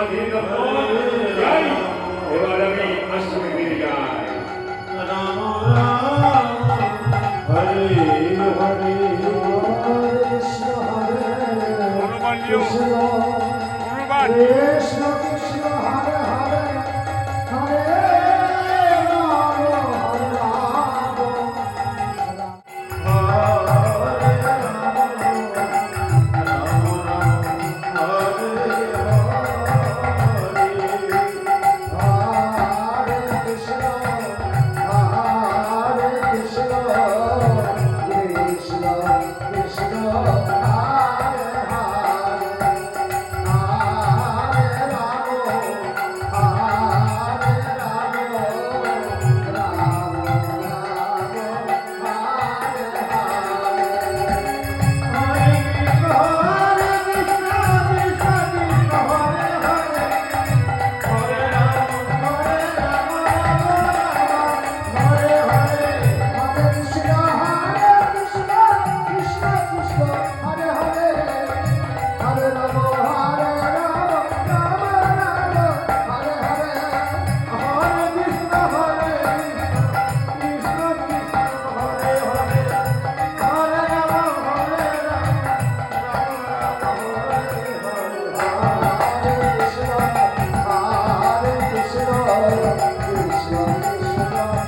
সমাধির যাই, এবার আমি আশ্রমে ফিরে যাই। রাম রাম হরে হরে কৃষ্ণ হরে কৃষ্ণ কৃষ্ণ কৃষ্ণ হরে হরে হরে রাম হরে রাম হরে রাম হরে হরে কৃষ্ণ কৃষ্ণ কৃষ্ণ হরে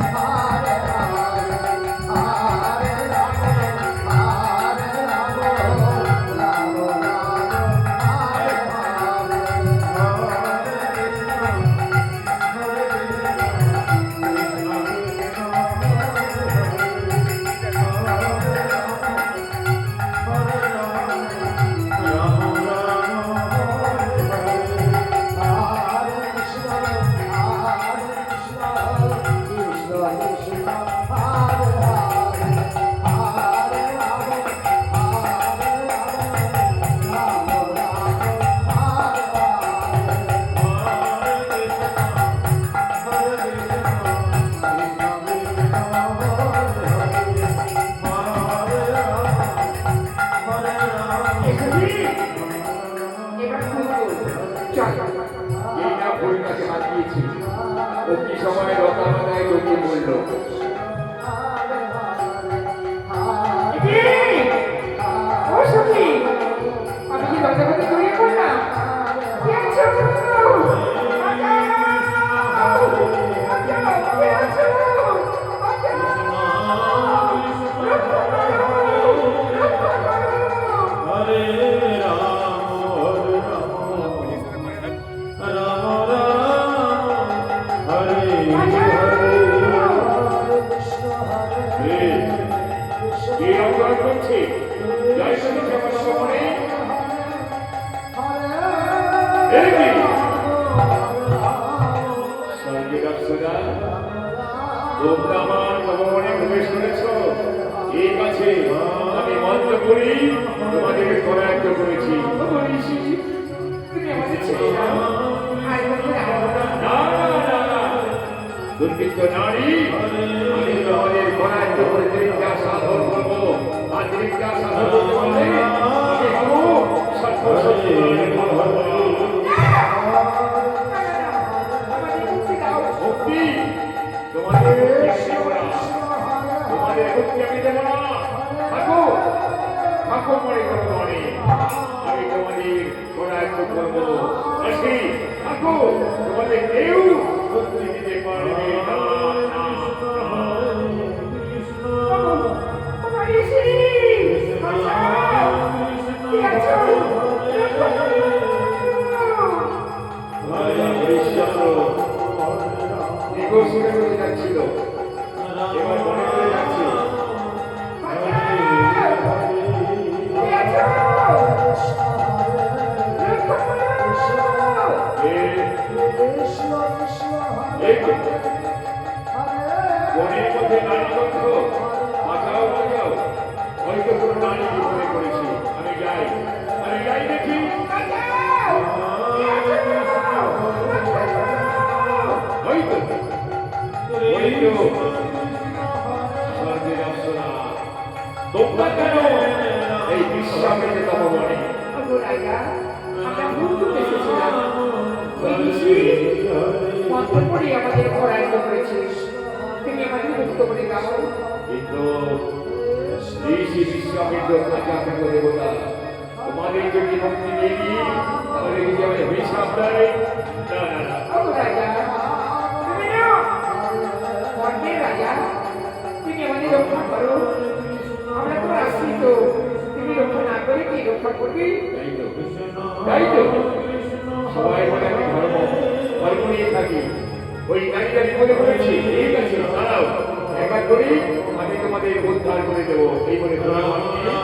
সময় রতামাতায় লোকে বলল, আমি কি রতামাতা জড়িয়ে পড়লাম? তোমরা আমার ভগবানে প্রবেশ করেছ, ঠিক আছে, আমি মন্ত্র করি, তোমাদের করায়ত্ত করেছি। দুর্বৃত্ত নারী, আমি তোমাদের করায়ত্ত করে জীবিকা সাধন করবো, আর জীবিকা সাধন করতে পারলে আমি হবো সর্বশক্তিমানের ভক্তি। তোমাদের ভক্তি আমি দেব না। থাকো থাকো মনে করো মনে, আমি তোমাদের করায়ত্ত করবো। আসি, থাকো, তোমাদের কেউ ভক্তি দিতে পারবে না। যাচ্ছিল, এবার মনে করে যাচ্ছে মনের মধ্যে নারী কণ্ঠ, বাঁচাও বাঁচাও, হয়তো কোনো নারী বিপদে পড়েছে। আমি যাই দেখি। হয়তো স্বর্গের অপ্সরা, তোমরা কেন এই বিশ্বাসের তপবনে? আমরা ভুল এসেছিলাম, মন্ত্র পড়ে আমাদের পরায়ণ করেছে, তুমি আমাদের মুক্ত করে দাও। কিন্তু এই যে বিশ্বামিত্র প্রজাপতি দেবতা তোমাদের যদি মুক্তি দিয়ে দিই তাহলে যদি আমাদের অভিশাপ দেয়, না না না, ও রাজা, তুমি না মন্ত্রের রাজা, তুমি আমাদের রক্ষা করো। আমরা তো আশ্রিত, তুমি রক্ষা না করে কি রক্ষা করবে? তাই তো তাই তো সবাই বলে আমি ধর্ম ধর্ম নিয়ে থাকি, ওই নারীরা বিপদে পড়েছি, ঠিক আছে দাঁড়াও, একা করি আমি তোমাদের উদ্ধার করে দেবো, এই বলে প্রণাম নিয়ে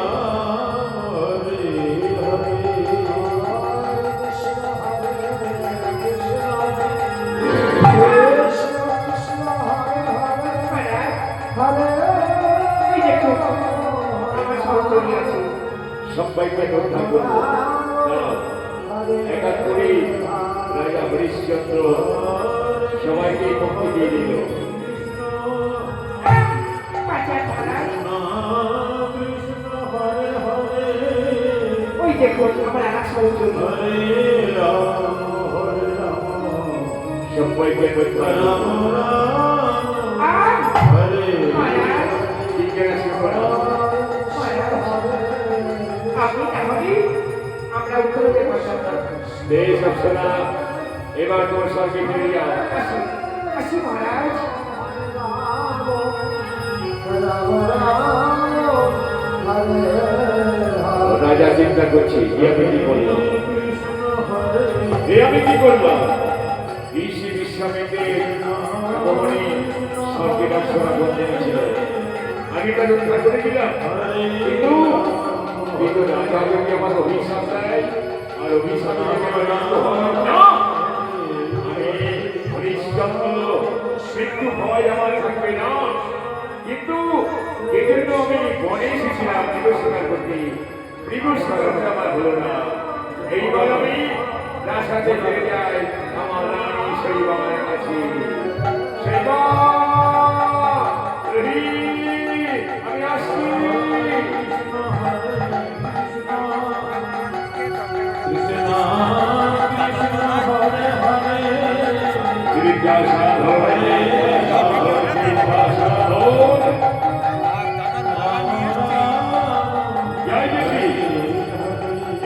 এই দেখো আমার সহচরী আছে, সবাইকে উদ্ধার করবো। দাঁড়াও, একা করি রাজা হরিশ্চন্দ্র সবাইকে মুক্তি দিয়ে দিল। পাচার মহারাজ, ওই দেখো আমার এক সহচরী, সবাইকে উদ্ধার করবো। আর মহারাজ, ঠিক আছে প্রণাম। আপনি তাহলে আমরা উত্তর হতে পারতাম না। বেশ অপ্সরা, এবার তোমার স্বর্গে ফিরে যাও। আসি আসি মহারাজ। রাজা চিন্তা করছি এ আমি কি করলাম, এ আমি কি করলাম। ঋষি বিশ্বামিত্রের ভগবানী স্বর্গে দর্শনা করতে ছিল, আমি তার উদ্ধার করে দিলাম, কিন্তু কিন্তু রাজা যদি আমার অভিশাপ দেয় আর অভিশাপে যদি আমার মৃত্যু হয়, না, আমি হরিশ্চন্দ্র মৃত্যু ভয় আমার থাকবে না। কিন্তু এজন্য আমি বনে এসেছিলাম মৃগ শিকার করতে, মৃগ শিকারটা আমার হলো না। এইবার আমি প্রাসাদে ফিরে যাই আমার রানী শৈবাবার কাছে। শৈবা, রহি, আমি আসছি।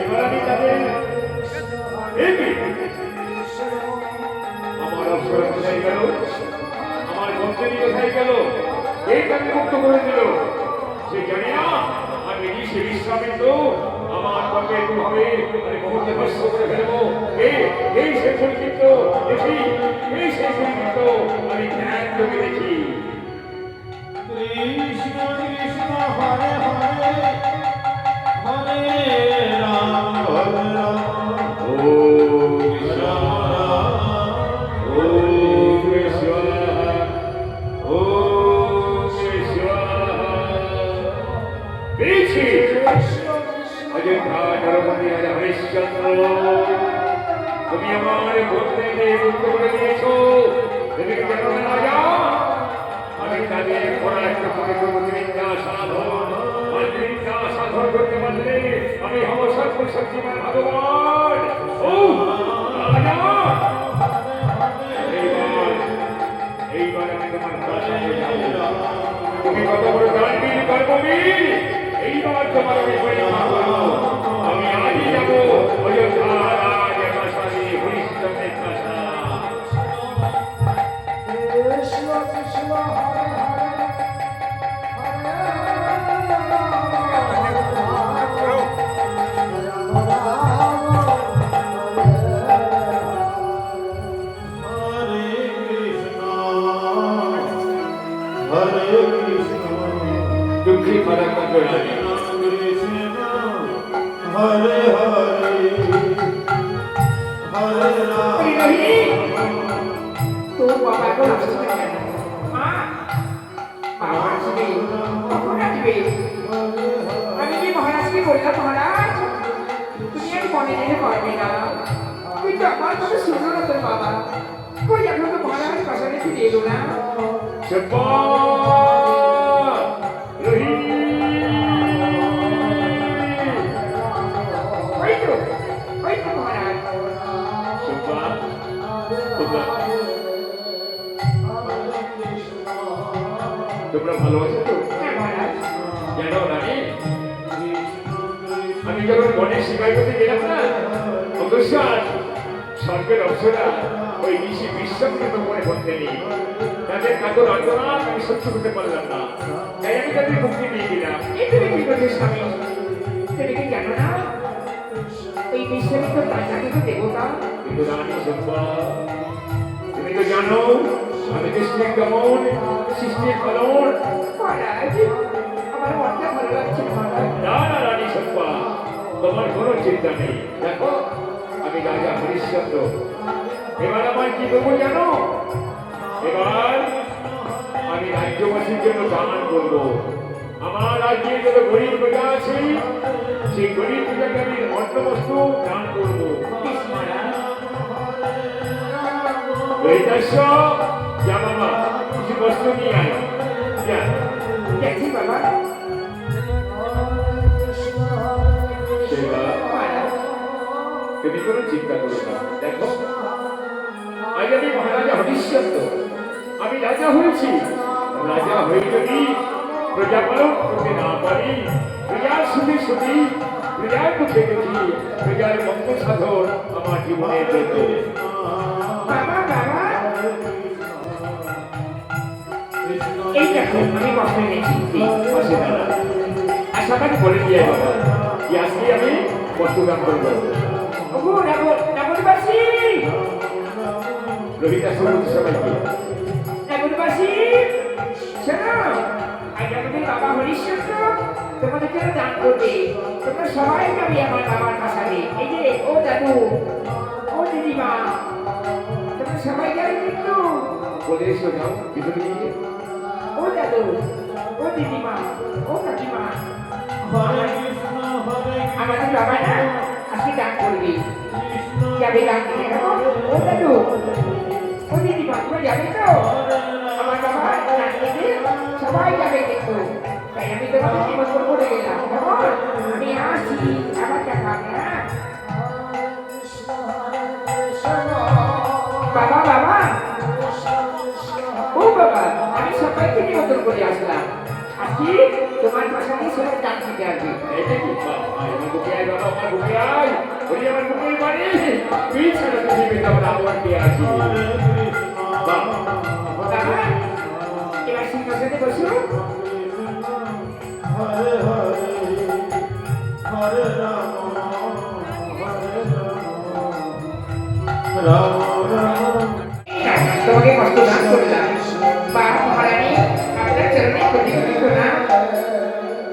এবার আমি তাদের আমার অবসর কোথায় গেল, আমার মন্ত্রী কোথায় গেল, এই তাকে মুক্ত করে দিল। সে জানি না আমি ঋষি বিশ্বামিত্র আমার পক্ষে কিভাবে আমি মুহূর্তে ভস্ম করে ফেলবো। এই সেই পরিচিত দেখি, এই সেই পরিচিত আমি ধ্যান যোগে দেখি। কৃষ্ণ কৃষ্ণ হরে হরে হরে রাম হরে রাম ওম কৃষ্ণ রাম ওম কৃষ্ণ ওম কৃষ্ণ। পেয়েছি অযোধ্যা ধর্মপতি রাজা হরিশ্চন্দ্র, তুমি আমার বন্ধুদের মুক্ত করে দিয়েছো। তুমি কি জানো না রাজা, আমি তাদের পরাস্ত করে দেবো জীবিকা সাধন, আর জীবিকা সাধন করতে পারলে আমি হব সর্বশক্তিমান ভগবান। ও রাজা, এইবার আমি তোমার প্রাসাদে যাব। তুমি কত বড় দানবীর কর্মবীর, এইবার তোমার আমি পরীক্ষা করবো। আমি আজই যাবো অযোধ্যা রাজপ্রাসাদে, হরিশ্চন্দ্রের প্রাসাদ। কৃষ্ণ কৃষ্ণ হরে হরে দুঃখী পরমাত্ম রানী, হরে হরে হরে রাম এই রহি, তোর বাবা এখন আসছে না কেন? মা, বাবা আসবে, কখন আসবে? আমি কি মহারাজকে বললাম মহারাজ তুমি আর মনে যেতে পারবে না, কিন্তু আমার কথা শুনলো না তোর বাবা। কই এখন তো মহারাজ প্রাসাদে ফিরে এলো না। চম্পা, রহি, ওই তো মহারাজ। চম্পা, তোমরা তোমরা ভালো আছো তো? হ্যাঁ মহারাজ জানো রানী, আমি যখন বনে শিকার করতে গেলাম না, অদস্যার স্বর্গের অপ্সরা ওই ঋষি বিশ্বাসকে তো মনে করতে নেই। তাদের কাতর আন্দোলন আমি সহ্য করতে পারলাম না, তাই আমি তাদের মুক্তি দিয়ে দিলাম। এই তুমি কি করছো স্বামী তুমি কি জানো না এই বিশ্বমিত্র রাজা কিন্তু দেবতা কিন্তু রানী সত্যা, তুমি তো জানো আমি দেশের কেমন সৃষ্টির ফলন। মহারাজ আমার মনটা ভালো লাগছে না মহারাজ না না রানী সত্যা, তোমার কোনো চিন্তা নেই। দেখো আমি রাজা হরিশ্চন্দ্র, এবার আমার কি করবো জানো? এবার আমি রাজ্যবাসীর জন্য দান করবো। আমার রাজ্যে যত গরিব প্রজা আছে সেই গরিব প্রজাকে আমি অন্ন বস্তু দান করবো। বেশ মহারাজ ললিতাস্য, যা বাবা কিছু বস্তু নিয়ে আয়। যা। দেখছি বাবা সেবা, মহারাজ তুমি কোনো চিন্তা করো না। দেখো আজ আমি মহারাজা হরিশ্চন্দ্র, আমি রাজা হয়েছি। রাজা হয়ে যদি প্রজাপালন করতে না পারি, প্রজার সুখে সুখী, প্রজার মুখে দেখি, প্রজার মঙ্গল সাধন আমার জীবনের জন্য। বাবা বাবা এই দেখো আমি কষ্ট এনেছি পাশে দাঁড়া। আর সবাইকে বলে দিয়ে আয় বাবা যে আজকে আমি বস্তুদান করবো। ওগো নগরবাসী রোহিতা সবুজ সবাইকে নগরবাসী শোনো আজ আমাদের বাবা হরিশ্চন্দ্র তোমাদের জন্য দান করবে তোমরা সবাই যাবে আমার বাবার পাশাবে এই যে ও দাদু ও দিদিমা তোমরা সবাই যাবে কিন্তু বলে এসো, যাও ভিতরে গিয়ে। ও দাদু ও দিদিমা ও কাকিমা আমাদের বাবা না আজকে দান করবে যাবে দান দিতে কেমন? ও দাদু ও দিদিমা তোমরা যাবে তো আমার বাবা দান দিতে সবাই যাবে কিন্তু তাই আমি তোমাকে নিমন্ত্রণ করে গেলাম কেমন? আমি আসি আবার দেখা হবে হ্যাঁ বাবা বাবা ও বাবা আমি সবাইকে নিমন্ত্রণ করে আসলাম আজকে তোমার পাশাপাশি সবাই দান দিতে আসবে এইটা কি? আমার বুকে আয় বাবা, আমার বুকে আয়। ওই আমার বুকের বাড়ি। তুই ছাড়া পৃথিবীতে আমার আমার কে আছে? বাহ, বাবা এবার সিংহাসনে বসো হরে হরে হরে রাম রাম রাম তোমাকে কষ্ট দান করলাম বা মহারানী আপনার চরণে কোটি কোটি প্রণাম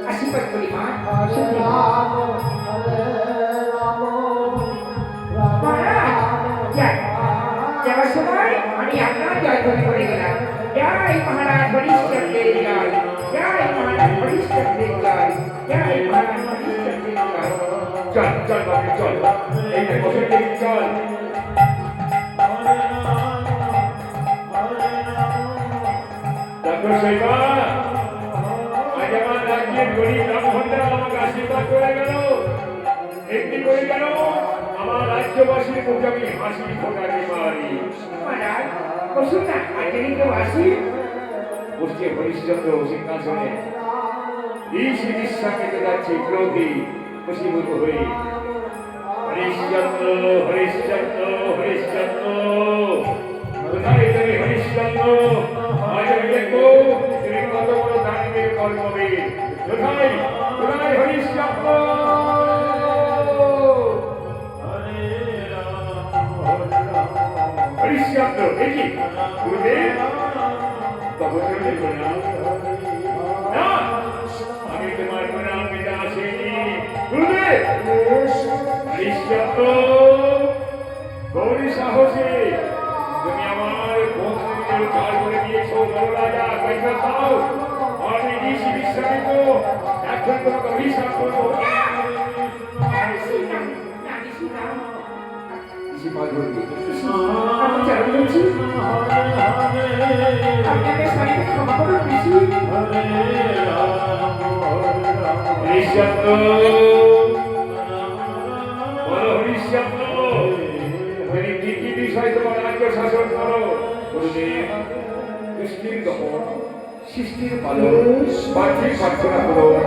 আশীর্বাদ করি মা শুনি মহারাজ যাক যাওয়ার সময় আমি আপনার জয় ধ্বনি করে গেলাম জয় মহারাজ হরিশ্চন্দ্রের জয় জয় মহারাজ হরিশ্চন্দ্রের জয় জয় মহারাজ হরিশ্চন্দ্রের জয় চল চল বাবা চল। এই দেখ বসে দেখি, চল। ডাক্তার সাহেবা, আজ আমার রাজ্যের গরিব ব্রাহ্মণরা আমাকে আশীর্বাদ করে গেল, এমনি করে গেল আমার রাজ্যবাসীর মুখে আমি হাসি ফোটাতে পারি। মহারাজ বসুন না আজকে কেউ আসি বসছে হরিশ্চন্দ্র সিংহাসনে, ঋষি বিশ্বাসে যাচ্ছে ক্রোধী খুশিভূত হয়ে। হরিশ্চন্দ্র হরিশ্চন্দ্র হরিশ্চন্দ্র, কোথায় তুমি হরিশ্চন্দ্র? আজ আমি দেখবো তুমি কত বড় দানবীর কর্মবীর। কোথায় কোথায় হরিশ্চন্দ্র? হরিশ্চন্দ্র দেখি গুরুদেব, তপস্যা দেখো না। না, আমি তোমার প্রণাম পেতে আসিনি গুরুদেব। হরিশ্চন্দ্র, গৌরী সাহসী, তুমি আমার বন্ধুদের কাল করে দিয়েছো বড় রাজা, পয়সা দাও। আমি ঋষি বিশ্বামিত এখন তোমাকে অভিশাপ করবো। ঋষি পা ধরবে। আমি চালু করছি আপনাকে সবাইকে ক্ষমা করুন ঋষি হরিশ্চন্দ্র, বলো হরিশ্চন্দ্র, তুমি কি কি বিষয় তোমার রাজ্য গুরুদেব সৃষ্টির দমন সৃষ্টির পালন পার্থিব প্রার্থনা করুন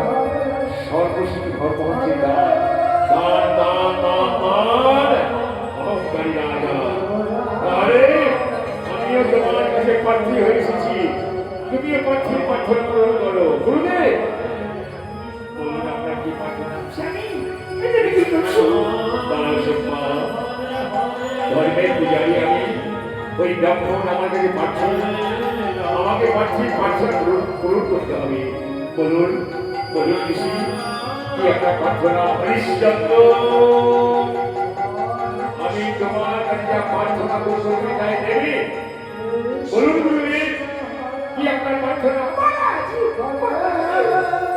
সর্বস্ব ধর্ম হচ্ছে দান দান দান দান দান অহংকারী রাজা আরে আমিও তোমার কাছে প্রার্থী হয়ে এসেছি তুমিও পার্থিব প্রার্থনা পূরণ করো গুরুদেব বলুন আপনার কি প্রার্থনা স্বামী এটা কি করছো দাঁড়াও সম্পা ধর্মের পূজারী আমি ওই ব্রাহ্মণ আমার কাছে আমাকে পার্থিব প্রার্থনা পূরণ করতে হবে বলুন বলুন ঋষি কি একটা প্রার্থনা হরিশ্চন্দ্র আমি তোমার কাছে যা প্রার্থনা করতে চাই দেবী বলুন গুরুদেব কি আপনার প্রার্থনা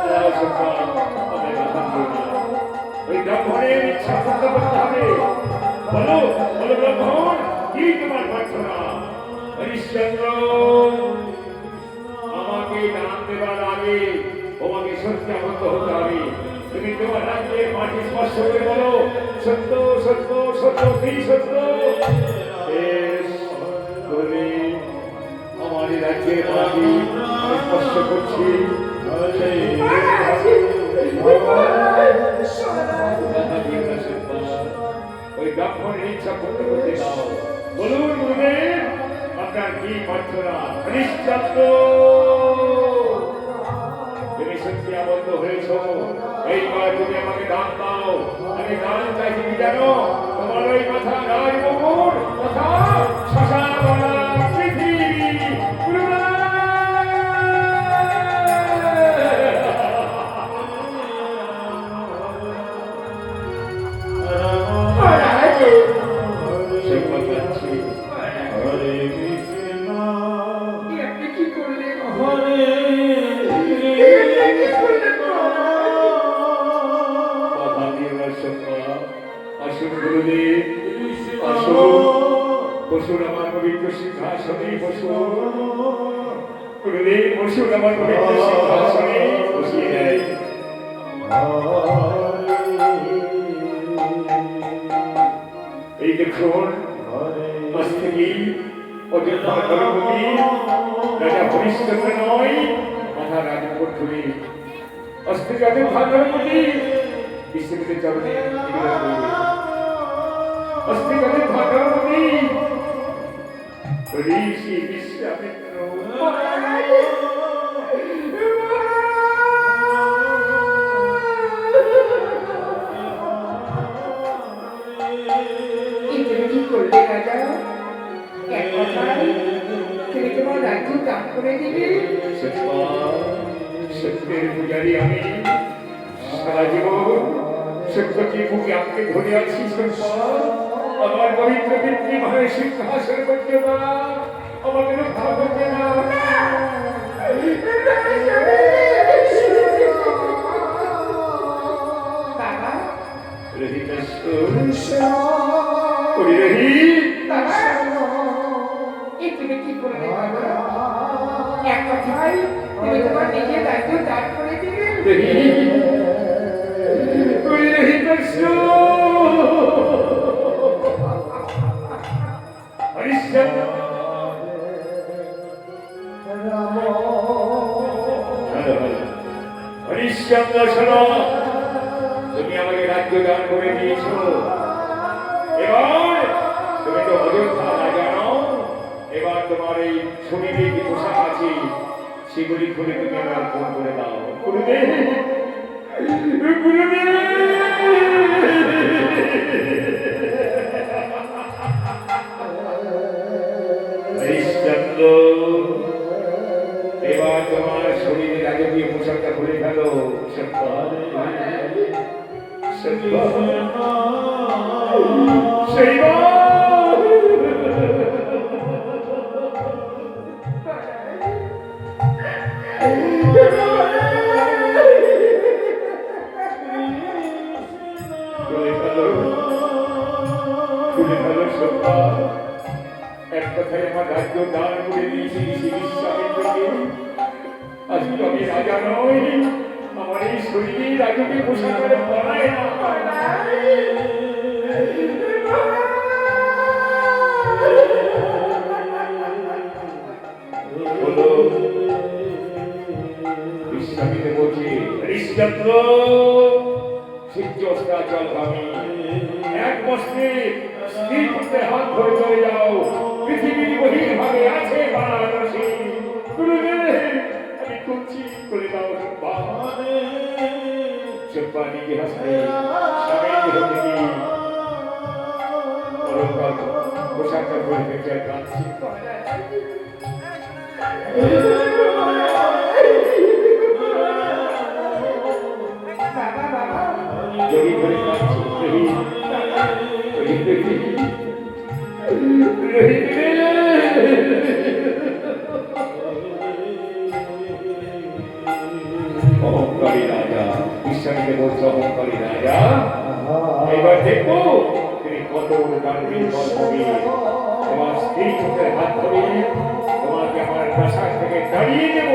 দাঁড়াও সম্পা আমাকে বাধা দিও না। ওই ব্রাহ্মণের ইচ্ছা পূর্ণ করতে হবে বলো বলো ব্রাহ্মণ কি তোমার প্রার্থনা হরিশ্চন্দ্র আমাকে দান দেবার আগে তোমাকে সত্যি আবদ্ধ হতে হবে তুমি তোমার রাজ্যের মাটি স্পর্শ করে বলো সত্য সত্য সত্য কি সত্য বেশ বলি আমার এই রাজ্যের মাটি আমি স্পর্শ করছি ওই ব্রাহ্মণের ইচ্ছা পূর্ণ করতে দাও বলুন গুরুদেব আপনার কি প্রার্থনা হরিশ্চন্দ্র তুমি সত্যি আবদ্ধ হয়েছ এইবার তুমি আমাকে দান দাও আমি দান চাইছি কি জানো তোমার ওই মাথা রাজমোহন তথা শ্মশানবালা পৃথিবী হরে কৃষ্ণ আপনি কি করলেন হরে আসুন গুরুদেব আসুন বসুন আমার পবিত্র সিংহাসনে বসুন গুরুদেব বসুন আমার পবিত্র সিংহাসনে বসিয়ে দেয় এই দেখুন আজ থেকেই অযোধ্যা ধর্মপতি রাজা হরিশ্চন্দ্র নয় মাথা রাজকোট ধরে আজ থেকে অযোধ্যা ধর্মপতি বিশ্ববিদ্যালয় চরণে নিবেদন করবে আজ থেকে অযোধ্যা ধর্মপতি ঋষি বিশ্বামিত্র কি করলে রাজা এক কথায় তুমি তোমার রাজ্য দান করে দিবে সত্যের পূজারী আমি সারা জীবন সত্যকে বুকে আঁকড়ে ধরে আছি আমার পবিত্র পিতৃমায়ের সিংহাসন করতে না আমাকে রক্ষা করতে না বাবা বাবা তুমি কি করলে বাবা এক কথায় তুমি তোমার নিজের রাজ্য দান করে দিবে হরিশ্চন্দ্র শোনো তুমি আমাকে রাজ্য দান করে দিয়েছ এবার তুমি তো অযোধ্যা রাজা নও এবার তোমার এই শরীরে যে পোশাক আছে সেগুলি খুলে তুমি আমার অর্পণ করে দাও গুরুদেব গুরুদেব হরিশ্চন্দ্র এবার তোমার শরীরে রাজকীয় পোশাকটা খুলে ফেলো এক কথায় আমার রাজ্য দান করে দিয়েছি বিশ্বামিত্রকে আজকে আমি রাজা নই আমার এই শরীরে রাজকে পোষণ করে পড়ায় না অস্ত্রে স্ত্রী পুত্রের হাত ধরে চলে যাও পৃথিবীর বহির্ভাগে আছে বারাণসী আমি করছি করে দাও চম্পা নিজে হাসতে স্বামীর দেহ থেকে অলঙ্কার পোশাকটা পরে ফেলছে আর কাঁদছি জড়ি ধরে কাঁদছি অহংকারী রাজা ঈশ্বরকে বলছে অহংকারী রাজা এবার দেখবো তিনি কত গান্ধী কর্মী তোমার স্ত্রী মুখের হাত ধরে তোমাকে আমার প্রাসাদ থেকে দাঁড়িয়ে দেব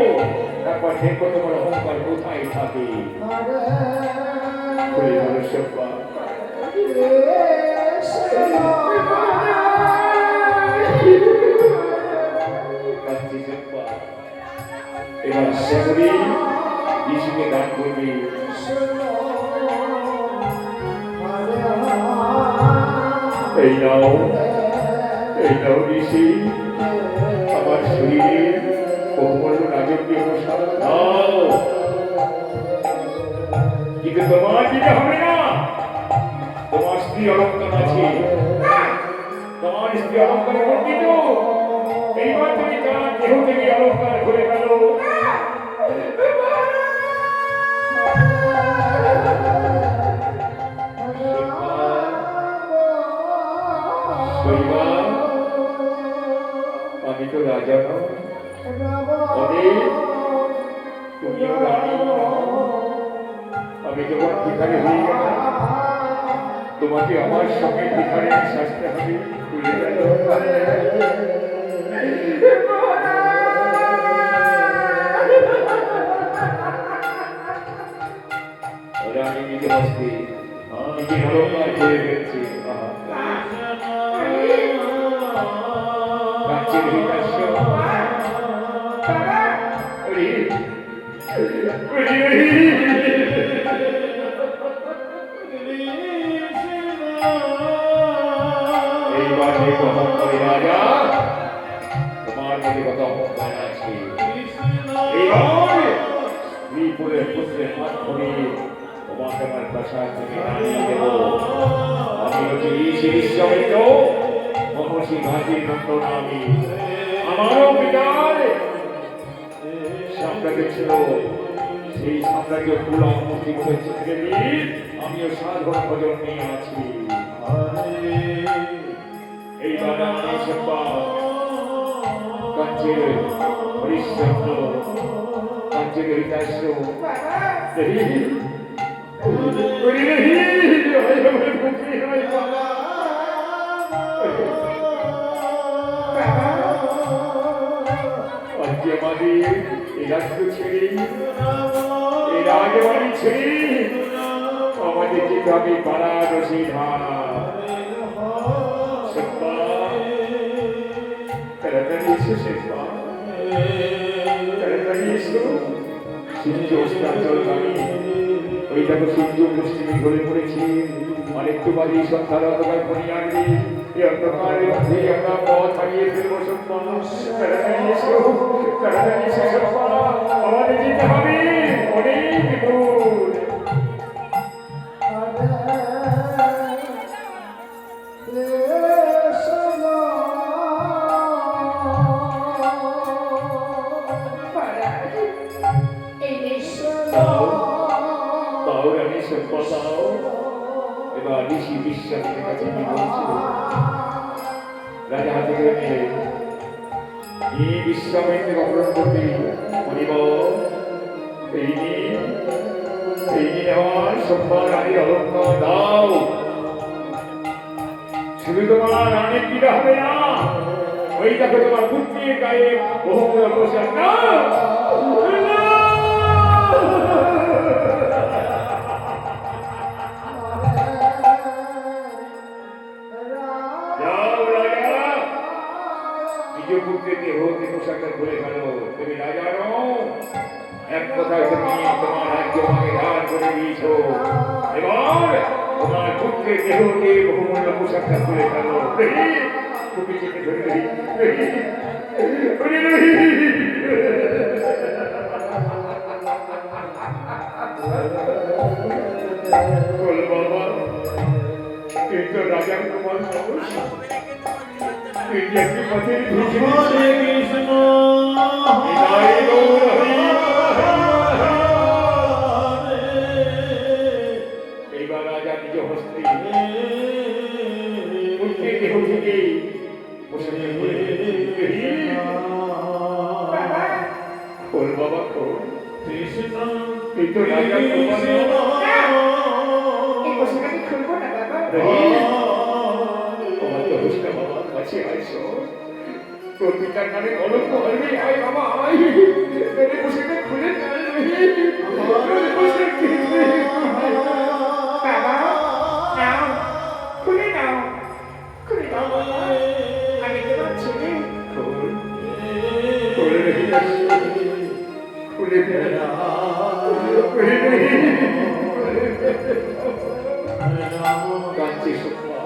তারপর দেখবো তোমার অহংকার কোথায় থাকে সব্বা এবার আশা করি যিশুকে দান করবি এই নাও ঋষি আমার শরীরে বহুমূল্য রাজকীয় প্রসাদ নাও কিন্তু তোমার দিতে হবে না তোমার স্ত্রী অলঙ্কার আছে তোমার স্ত্রী অলঙ্কার বর্ণিত এইবার তুমি তার দেহ থেকে অলঙ্কার করে গেল আমি তো রাজা নয় তুমিও রানী আমি যখন ভিখারি হয়ে গেলাম তোমাকে আমার সঙ্গে ভিখারির শাস্তি হবে ভুলে গেল রানী নিজে হস্তে নিজে অলঙ্কার করে ফেলছে রাজ্যের বিকাশ এইবার দেখো অহংকারী রাজা তোমার মধ্যে কত অহংকার আছে এইবার বিপুলের পুত্রের হাত ধরে তোমাকে আমার প্রাসাদ থেকে নামিয়ে দেব আমি হচ্ছে ঈশ্বরিত মহর্ষি ঘাটির নন্দন আমি আমারও পিতার সাম্রাজ্য ছিল সেই সাম্রাজ্য পুরা মূর্তি করে চিত্রে আমিও সাধারণ ভজন নিয়ে আছি এইবার আমি সব্বা কাঞ্চের হরিশ্চন্দ্র কাঞ্চের হরিদাস্য আমাদের যেতে হবে বারাণসী ধাম তাড়াতাড়ি এসো শেষবা তাড়াতাড়ি এসো সূর্য অস্তাচলগামী ওই দেখো সূর্য পশ্চিমে ঘুরে পড়েছি আরেকটু বাড়ি সন্ধ্যার অন্ধকার ঘনিয়ে আসবে এই অন্ধকারের মধ্যে আমরা পথ হারিয়ে ফেলবো সব্বা তাড়াতাড়ি এসো সব্বা আমাদের যেতে হবে অনেক দূর এবার ঋষি বিশ্বাসের কাছে রাজা হাতে করে নিলেন এই বিশ্বামিত্রের অপহরণ করতে বলিব এই নিয়ে আমার সম্মান রানীর অলঙ্কার দাও শুধু তোমার রানীর দিতে হবে না ওই দেখো তোমার পুত্রের গায়ে বহু পোশাক না পোশাকটা খুলে গেল তুমি রাজা নও এক কথায় তুমি তোমার রাজ্য আমাকে দান করে দিয়েছ এবার তোমার পুত্রের দেহকে বহুমূল্য পোশাকটা খুলে ফেলো খুবই চেপে ধরে বল বাবা এই তো রাজার কুমার সাহস তুই কি একটি পথের ভিখিরি হরে কৃষ্ণ বিদায় গৌর হরি এইবার রাজা নিজ হস্তে পুত্রের দেহ থেকে পোশাকটা খুলে খোল বাবা খোল কৃষ্ণ এই তো রাজার কুমার এই পোশাকটা খুলবো না বাবা তোমার তো হুস্কা বাবা কাছে আইসো তোর পিতার নামে কলঙ্ক হয়নি আয় বাবা আয় মেরে পোশাকটা খুলে বাবা নাও খুলে নাও খুলে নাও বাবা আমি তোমার ছেলে খুলে ফেলা কাঁদছে সুপ্পা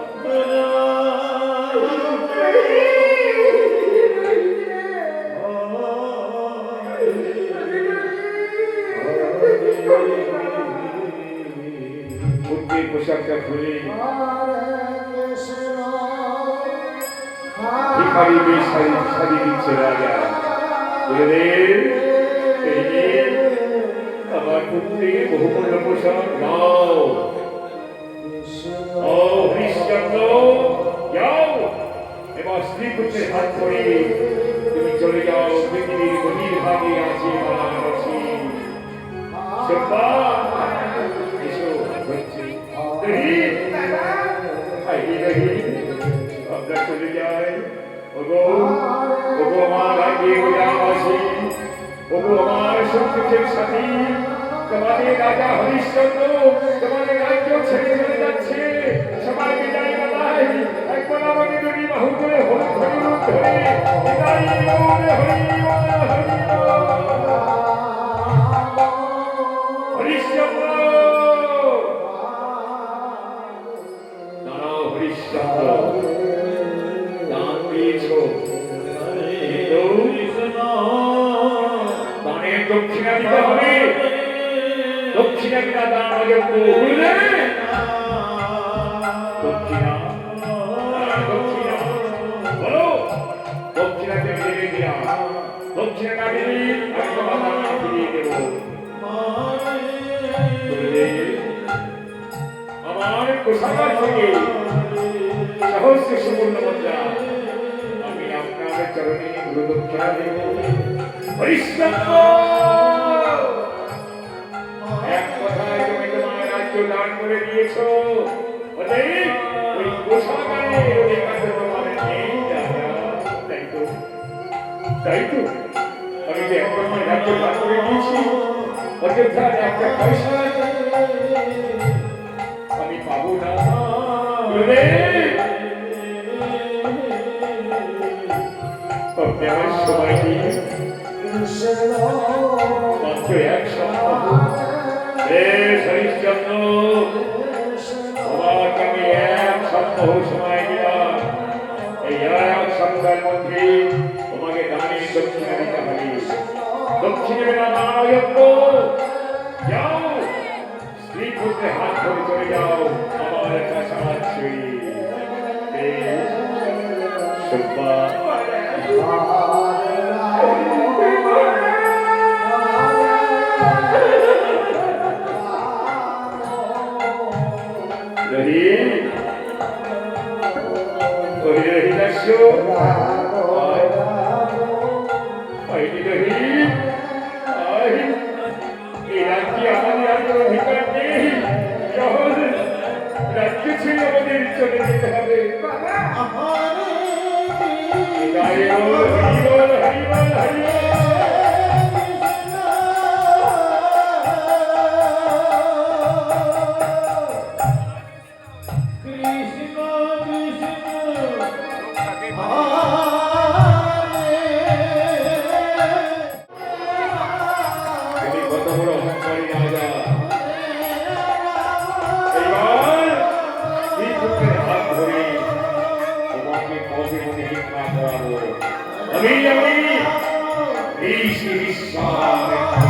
পুত্রের পোশাকটা খুলে ভিখারি বেশ সাজিয়ে দিচ্ছে রাজা বললেন এই যে আমার পুত্রের বহুমূল্য পোশাক নাও ও হরিশ্চন্দ্র যাও এবার শ্রীপুত্রের হাত ধরে তুমি চলে যাও পৃথিবীর গভীর ভাগে আছে বারাণসী সুপ্পা এসো হচ্ছে আমরা চলে যাই ওগো ওগো আমার রাজ্যে গোলাবাসী ওগো আমার সত্যের সাথী তোমাদের রাজা হরিশ্চন্দ্র তোমাদের রাজ্য ছেড়ে চলে যাচ্ছে সবাই বিদায় বাবাই একবার আমাকে যদি বাহু করে হলুদ হলুদ ধরে বিদায় বলে হরিশ্চন্দ্র দাঁড়াও হরিশ্চন্দ্র দান দিয়েছ দানের দক্ষিণা দিতে হবে দক্ষিণা কিনা দান অযোগ্য বুঝলে দক্ষিণা দক্ষিণা বলো দক্ষিণা দেবে দেবে দিয়া দক্ষিণা না দিলে আমি তোমার দান ফিরিয়ে দেব বুঝলে আমার কোষাগার থেকে সহস্র সুবর্ণ মুদ্রা আমি আপনার চরণে গুরু দক্ষিণা দেব হরিশ্চন্দ্র এক কথায় তুমি তোমার রাজ্য দান করে দিয়েছ অতএব ওই কোষাগারে অধিকার তোমার নেই তাই তো আমি যে এক কথায় রাজ্য দান করে দিয়েছি অযোধ্যার একটা পয়সা আমি পাবো না আমার সময় দিয়ে মাত্র এক সপ্তাহ হরিশ্চন্দ্র তোমাকে আমি এক সপ্তাহ সময় দিলাম এই এক সপ্তাহের মধ্যে তোমাকে দানের দক্ষিণা দিতে হবে দক্ষিণে নারায়ণ যাও স্ত্রী পুত্রে হাত ধরে চলে যাও আমার কাছে আছে সুপ্পা রহি রহি দাস্য রহি এই রাজ্যে আমাদের আর কোনো অধিকার নেই রাজ্য ছেড়ে আমাদের চলে যেতে হবে হরিবল হরিবল হরিবল হরিবল কত বড় অহংকারী রাজা এইবার আমি ঋষি বিশ্বামিত্র।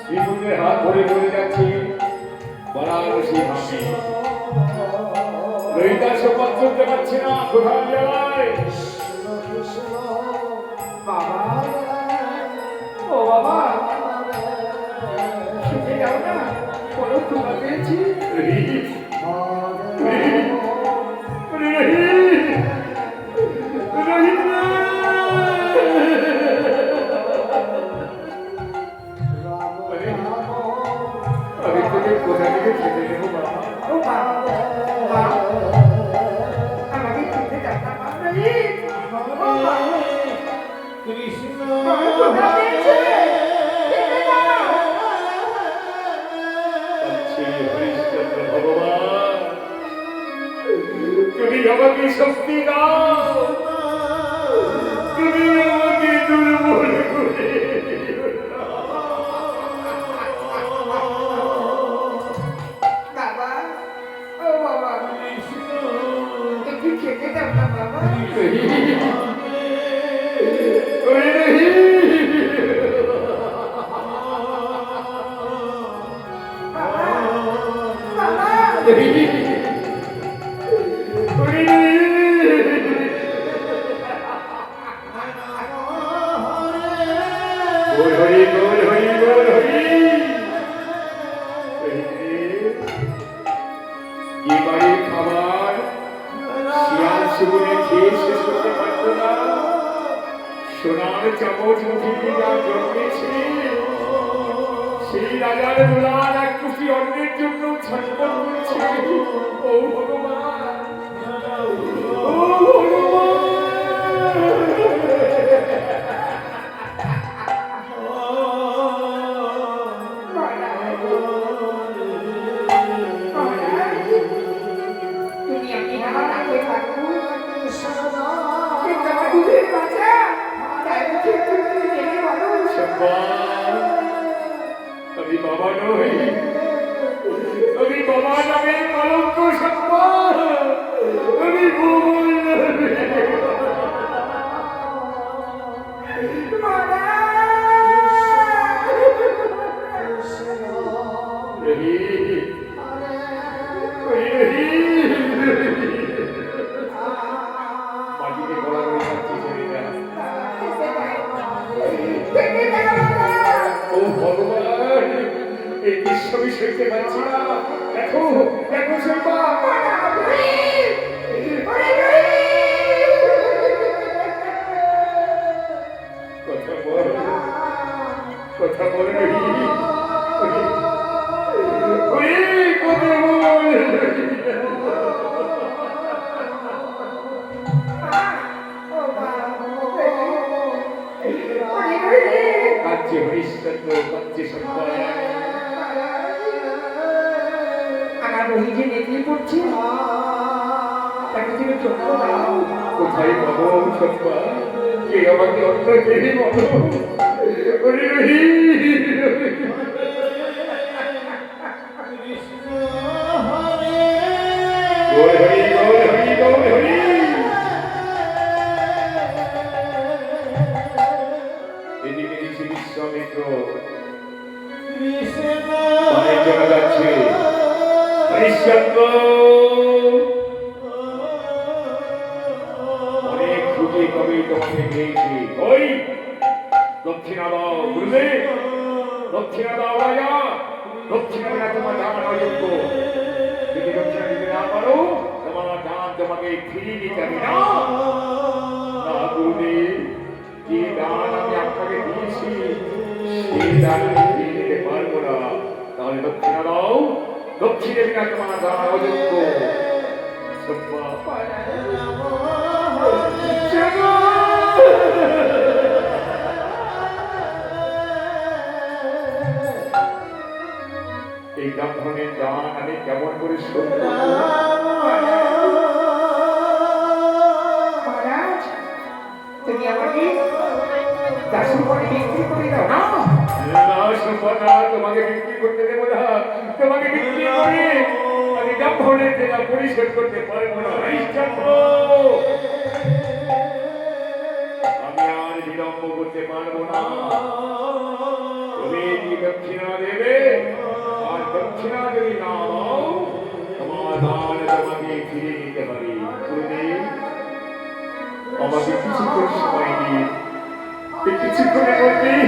শ্রীপুত্রের হাত ধরে চলে যাচ্ছি বারাণসী ধামে। ললিতা সপথ করতে পারছি না, কোথায় যায়? বাবা, ও বাবা, শুনে যাও না, বড় ক্ষুধা পেয়েছি। আমি তোকে কোথা থেকে খেতে দেবো বাবা? ও বাবা, আমাকে খেতে দাও না বাবা রে। ও বাবা, কৃষ্ণ বড় ক্ষুধা পেয়েছে, খেতে দাও। বলছি, হরিশ্চন্দ্র ভগবান, তুমি আমাকে শক্তি দাও, তুমি আমাকে দুর্বল করে দিও না। বাবা, ও বাবা, একটু খেতে দাও না বাবা। ওরে রহি, বাবা, বাবা, ওরে রহি। গোল হরি, গোল হরি, গোল হরি। যে বাড়ির খাবার শিয়াল সুগুনে খেয়ে শেষ করতে পারত না, সোনার চামচ মুখে নিয়ে যা জন্মেছে, সেই রাজার দুলাল এক কুপি অন্নের জন্য ছটফট করছে। ও ভগবান, ও ভগবান। তুমি আমি আমার রাখে থাকো, কিন্তু আমার দুধের বাচ্চা, তাই মুখে তুমি জেনে বলো। সম্মান, আমি বাবা নই, আমি বাবা নামে কলঙ্ক। সম্মান, আমি ভগবান নামে। রহি, রহি, মাটিতে গলা করে যাচ্ছি ছেলেটা। ও ভগবান, এই দৃশ্য আমি সইতে পারছি না। দেখো, দেখো শৈবা, কথা বল, কথা বল রহি, রহি, কথা বল। কাঞ্চে হরিশ্চন্দ্র, কাঞ্চে সম্মান। আমার রহি যে নেকলি করছে, তাকে তুমি চোখ দাও। কোথায় পাবো সম্মান? কে আমাকে অন্য কে বলো? ওরে রহি, গোল হরি, গোল হরি, গোল হরি। এদিকে ঋষি বিশ্বামিত্র অনেক জানা যাচ্ছে। হরিশ্চন্দ্র অনেক খুঁজে কবি তোমাকে পেয়েছি। ওই দক্ষিণা দাও, বুঝলে? দক্ষিণা দাও রাজা, দক্ষিণা দেওয়া তোমার দান অযোগ্য। যদি দক্ষিণা দিতে না পারো, তোমার দান তোমাকে ফিরিয়ে দিতে হবে না। না গুরুদেব, যে দান আমি আপনাকে দিয়েছি, সেই দান আমি ফিরিয়ে দিতে পারবো না। তাহলে দক্ষিণা দাও, দক্ষিণে বিনা তোমার দান অযোগ্য। সব্বা এই ব্রাহ্মণের দান আমি কেমন করে শোধ করব? মহারাজ তুমি আমাকে দাসী করে বিক্রি করে দাও না না সুপর্ণা, তোমাকে বিক্রি করতে দেবো না। তোমাকে বিক্রি করে আমি ব্রাহ্মণের দেনা পরিশোধ করতে পারবো না। হরিশ্চন্দ্র, আমি আর বিলম্ব করতে পারবো না। তুমি কি দক্ষিণা দেবে? আর দক্ষিণা যদি না দাও, তোমার দান তোমাকে ফিরে নিতে হবে। গুরুদেব, আমাকে কিছুক্ষণ সময় দিন। এই কিছুক্ষণের মধ্যেই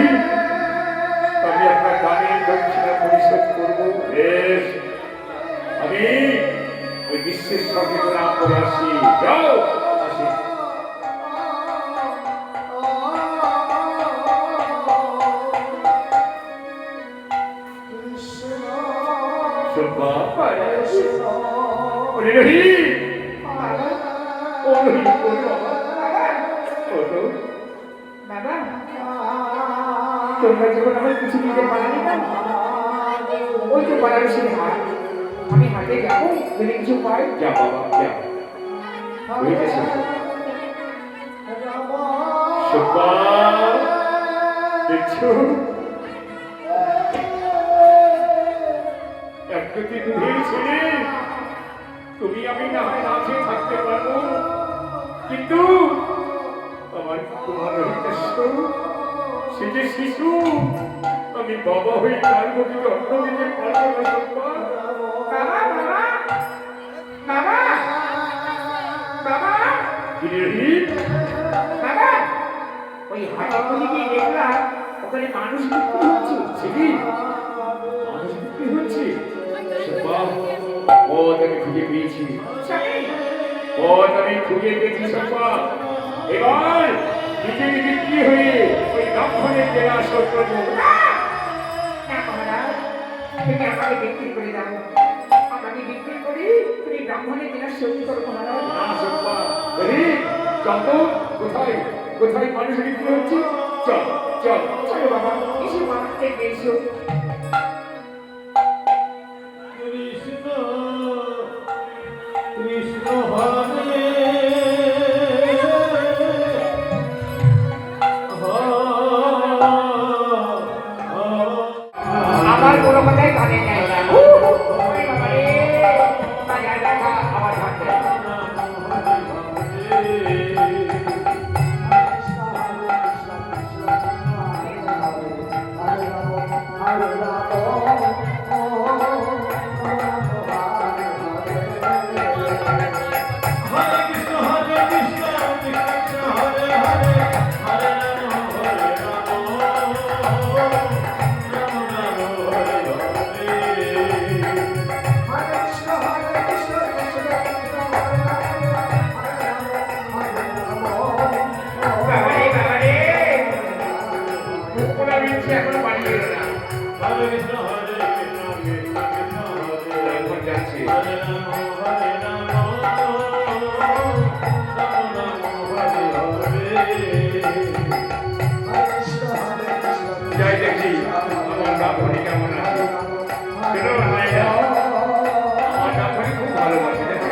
আমি আপনার দানের দক্ষিণা পরিশোধ করবো। বেশ, আমি ওই বিশ্বের সঙ্গে নাম করে আসি। যাও, আসি। সুব্বা, ওরে রহিম, ও রহিম, ওরে বাবা, ওঠো। বাবা তোমরা যখন আমার কিছু দিতে পারলি না ওই তো বারাণসীর হাট আমি হাটে যাবো যদি কিছু পাই যা বাবা, যা। বুঝেছি। সুব্বা, দেখছো, একটি দুধের ছেলে। তুমি আমি না হয় না খেয়ে থাকতে পারবো, কিন্তু আমার তোমার রহিতেশ্ব, সে যে শিশু, আমি বাবা হয়ে তার প্রতি যত্ন দিতে পারবো না। সুব্বা, বাবা বাবা বাবা বাবা রহিম, বাবা ওই হাটে খুলে গিয়ে দেখলাম ওখানে মানুষ বিক্রি হচ্ছে ছিলি মানুষ বিক্রি হচ্ছে। সুব্বা, ও আমি খুঁজে পেয়েছি, স্বামী ও আমি খুঁজে পেয়েছি। সুব্বা, এবার নিজে বিক্রি হয়ে ওই ব্রাহ্মণের দেনা শোধ করবো। না মহারাজ তুমি আমাকে বিক্রি করে দাও আমাকে বিক্রি করে তুমি ব্রাহ্মণের দিনা শোধ করো মহারাজ না সুব্বা, রহিম, চল তো, কোথায় কোথায় মানুষ বিক্রি হচ্ছে? চল চল। চলো বাবা এসো মা দেখবে এসো কৃষ্ণ কৃষ্ণ হরে আমার কোনো কথাই কানে নেয় না ওরে বাবা রে বাজার দেখা আমার ভাগ্যে এখনো বাড়ি গেল না হরে কৃষ্ণ হরে কৃষ্ণ কৃষ্ণ কৃষ্ণ হরে এখন যাচ্ছি। হরে রাম হরে রাম রাম রাম হরে হরে যাই দেখি আমার ব্রাহ্মণী কেমন আছে। শোনো নাইয়া, আমার ব্রাহ্মণী খুব ভালোবাসে, দেখো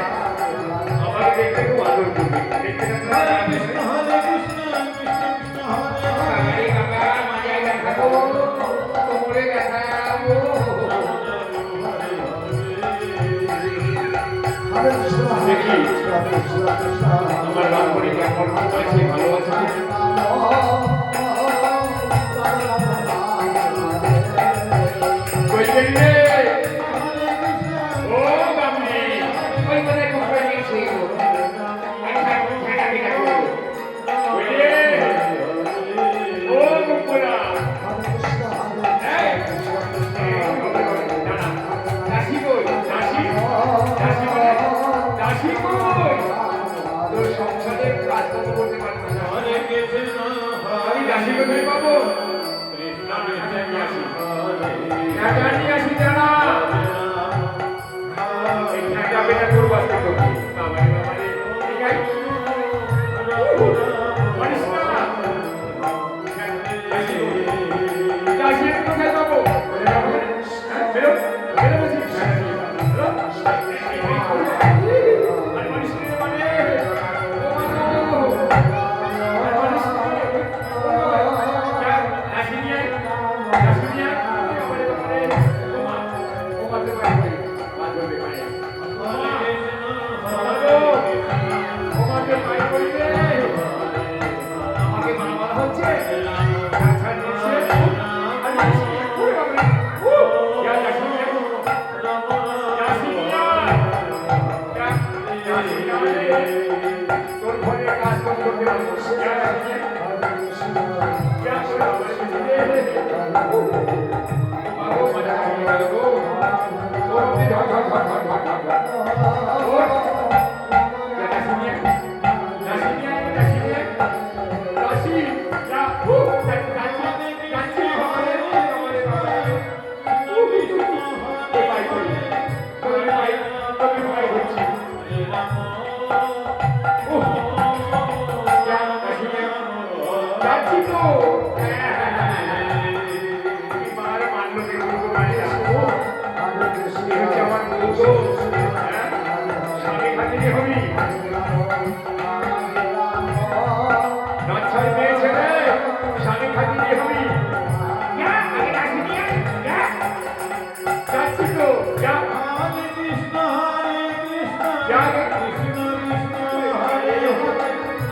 আমার দেখতে খুব আদর করবে। দেখতে দেখতে হরে কৃষ্ণ হরে কৃষ্ণ কৃষ্ণ কৃষ্ণ হরে বাবারে বাবা মাজায় দেখাবো কোমরে দেখাবো দেখি আমার ব্রাহ্মণী কেমন আছে, ভালো আছে কই গেলি রে? ও ব্রাহ্মণী, ওই কথা কোমরে দিয়েছে আচ্ছা ঠান্ডা পিঠা করবো কই রে? ও মুকুরা, দাসী কই? দাসী দাসী মানে দাসী কই? তোর সংসারে কাজকর্ম করতে পারবো না। হরে কৃষ্ণ আমি দাসী কোথায় পাবো? কৃষ্ণ না, না, নিয়ে আসি। হরে টাকা নিয়ে আসি দাঁড়া। এই টাকা পেটা করবো আজকে তোকে। বাবারে বাবারে, ঠিক আছে? মানিস না? দাসী, দাসী আমি কোথায় পাবো? কোথায় পাবো? হ্যাঁ, বেরো, বেরো। যা হরে কৃষ্ণ যা কৃষ্ণ কৃষ্ণ হরে হরে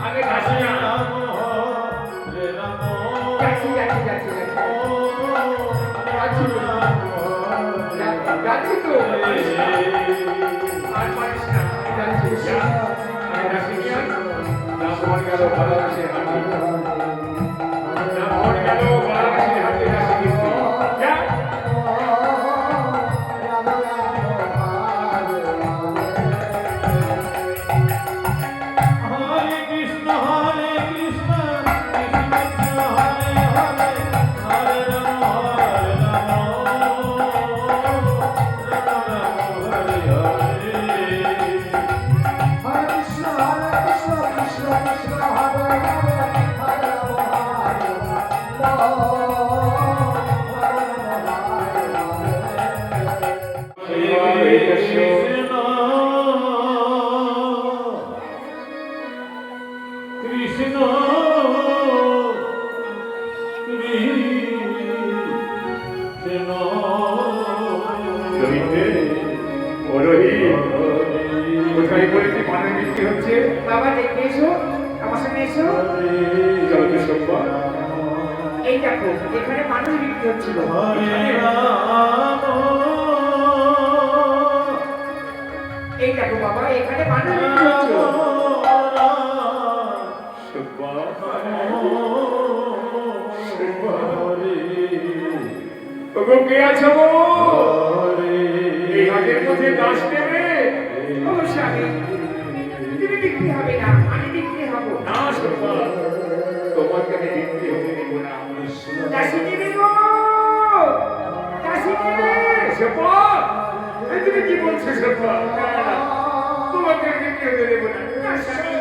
আগে কাশি না রাম হরে রাম যাচ্ছি যাচ্ছি যাচ্ছি যাচ্ছি যাচ্ছি তো আর পারিস না যাচ্ছি যা আগে কাশি নিয়ে না মন গেল ভালোবাসে হাঁটি না মন গেল ভালোবাসে হাঁটি কাশি কীর্তি যা হরে কৃষ্ণ কৃষ্ণ কৃষ্ণ হরে হরে হরে রাম রাম রাম হরে হরে কৃষ্ণ কৃষ্ণ রোহিতে ও রোহিত কোথায় বলেছি পানের বৃষ্টি হচ্ছে বাবা দেখে এসো আমার সঙ্গে এসো চলো তো সোমবার এই দেখো এখানে মানুষ বিক্রি হচ্ছিল হরে রাম এই দেখো বাবা এখানে মানুষ বিক্রি হচ্ছিল ওগো কে আছো গো এই হাটের মধ্যে দাস নেবে ও স্বামী তুমি বিক্রি হবে না আমি বিক্রি হবো না সোমবা তোমাকে আমি বিক্রি হতে দেবো না দাসী নেবে গো দাসী নেবে সোমবা এই তুমি কি বলছো সোমবা তোমাকে আমি বিক্রি হতে দেবো না না স্বামী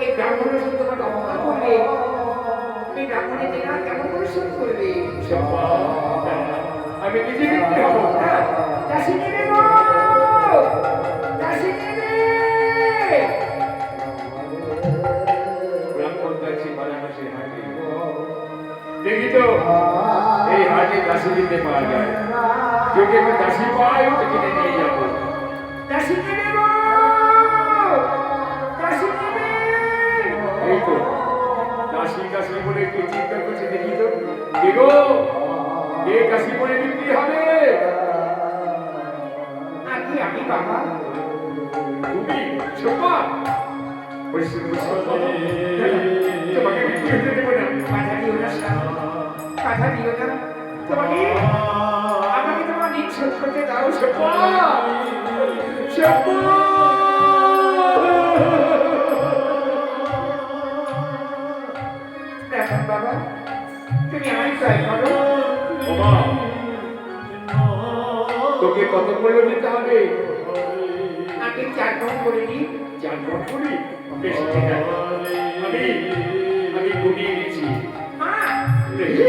এই ব্রাহ্মণের সাথে তোমাকে অপমান করবে এই ব্রাহ্মণের দিনা কেমন করে শোধ করবে সোমবা আমি নিজে বিক্রি হবো না, দাসী নেবে গো দাসী নেবে ব্রাহ্মণ দাসী বারাণসী হাটে দেখি তো এই হাটে দাসী দিতে পাওয়া যায় যদি আমি দাসী পাই ওকে কিনে নিয়ে যাবো দাসী নেবে গো দাসী নেবে এই তো দাসী দাসী বলে একটু চিন্তা করছে দেখি তো কে গো কে দাসী বলে বিক্রি হবে আমি বাবা তুমি সোমা পরিশ্রম তোমাকে বিক্রি হতে দেবো না বাধা দিও না স্বামী বাধা দিও না তোমাকে আমাকে তোমার ঋণ শোধ করতে দাও সোমা সোমা এখন বাবা তুমি আমায় ট্রাই করো ওমা তোকে কত মূল্য দিতে হবে আগে 4 গ্রহণ করে দিই 4 ভোট করি বেশ ঠিক আছে আমি গুনিয়ে নিচ্ছি মা দেখি